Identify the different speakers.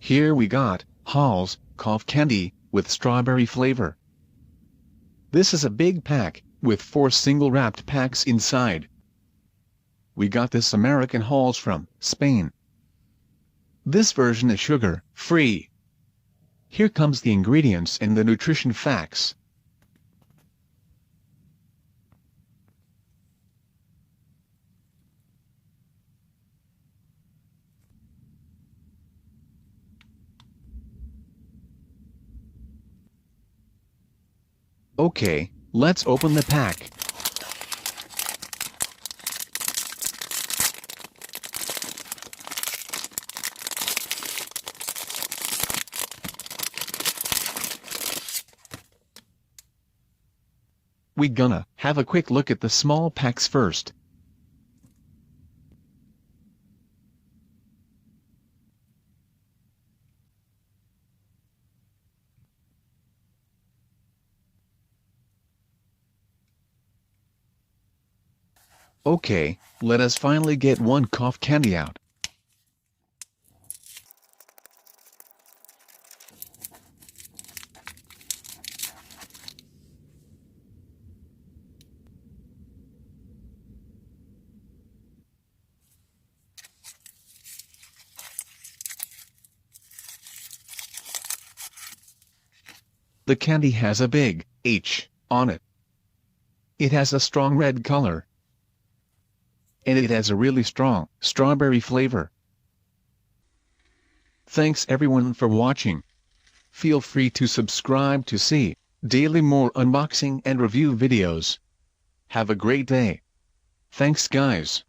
Speaker 1: Here we got Hall's cough candy with strawberry flavor. This is a big pack with 4 single wrapped packs inside. We got this American Hall's from Spain. This version is sugar-free. Here comes the ingredients and the nutrition facts. Okay, let's open the pack. We gonna have a quick look at the small packs first. Okay, let us finally get one cough candy out. The candy has a big H on it. It has a strong red color. And it has a really strong strawberry flavor. Thanks everyone for watching. Feel free to subscribe to see daily more unboxing and review videos. Have a great day. Thanks guys.